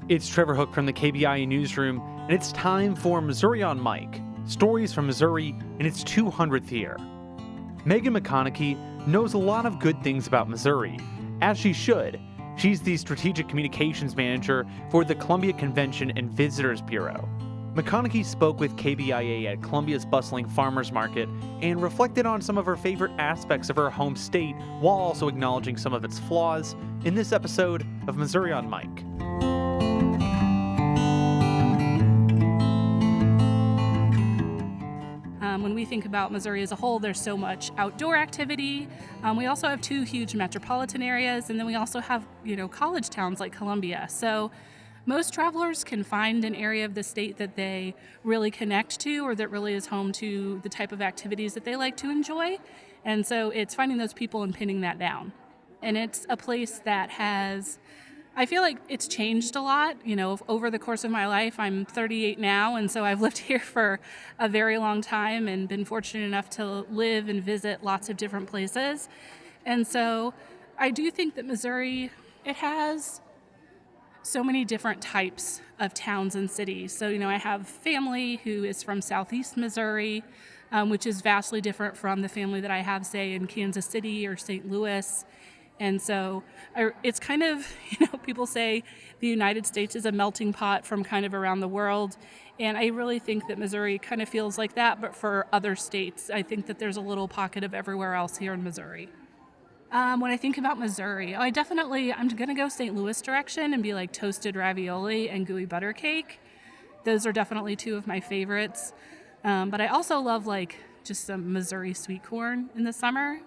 It's Trevor Hook from the KBIA Newsroom, and it's time for Missouri on Mike, stories from Missouri in its 200th year. Megan McConachie knows a lot of good things about Missouri, as she should. She's the Strategic Communications Manager for the Columbia Convention and Visitors Bureau. McConachie spoke with KBIA at Columbia's bustling farmers market and reflected on some of her favorite aspects of her home state while also acknowledging some of its flaws in this episode of Missouri on Mike. When we think about Missouri as a whole, there's so much outdoor activity. We also have two huge metropolitan areas, and then we also have, college towns like Columbia. So most travelers can find an area of the state that they really connect to or that really is home to the type of activities that they like to enjoy. And so it's finding those people and pinning that down. And it's a place that I feel like it's changed a lot, over the course of my life. I'm 38 now, and so I've lived here for a very long time and been fortunate enough to live and visit lots of different places. And so I do think that Missouri, it has so many different types of towns and cities. So, I have family who is from Southeast Missouri, which is vastly different from the family that I have, say, in Kansas City or St. Louis. And so it's kind of, people say the United States is a melting pot from kind of around the world. And I really think that Missouri kind of feels like that, but for other states. I think that there's a little pocket of everywhere else here in Missouri. When I think about Missouri, I'm going to go St. Louis direction and be like toasted ravioli and gooey butter cake. Those are definitely two of my favorites. But I also love just some Missouri sweet corn in the summer.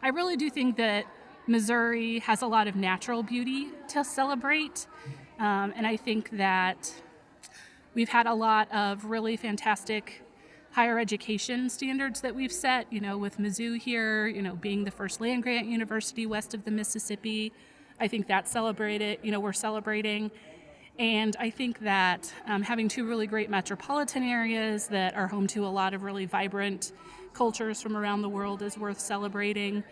I really do think that Missouri has a lot of natural beauty to celebrate, and I think that we've had a lot of really fantastic higher education standards that we've set, with Mizzou here, being the first land-grant university west of the Mississippi. I think that's celebrated, we're celebrating. And I think that having two really great metropolitan areas that are home to a lot of really vibrant cultures from around the world is worth celebrating.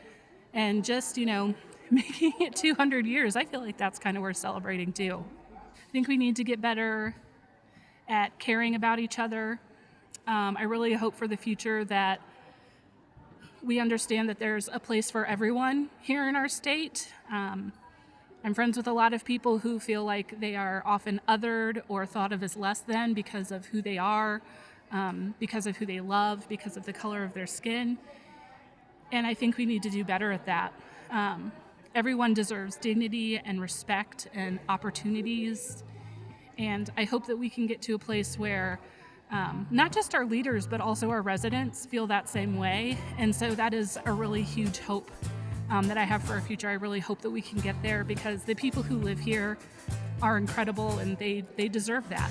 And just, making it 200 years, I feel like that's kind of worth celebrating too. I think we need to get better at caring about each other. I really hope for the future that we understand that there's a place for everyone here in our state. I'm friends with a lot of people who feel like they are often othered or thought of as less than because of who they are, because of who they love, because of the color of their skin. And I think we need to do better at that. Everyone deserves dignity and respect and opportunities. And I hope that we can get to a place where not just our leaders, but also our residents feel that same way. And so that is a really huge hope that I have for our future. I really hope that we can get there because the people who live here are incredible and they deserve that.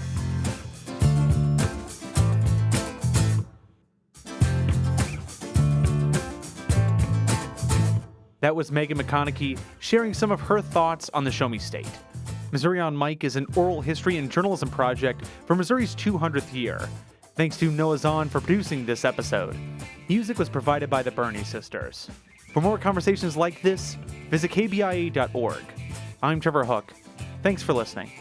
That was Megan McConachie sharing some of her thoughts on the Show Me State. Missouri on Mike is an oral history and journalism project for Missouri's 200th year. Thanks to Noah Zahn for producing this episode. Music was provided by the Burney Sisters. For more conversations like this, visit kbia.org. I'm Trevor Hook. Thanks for listening.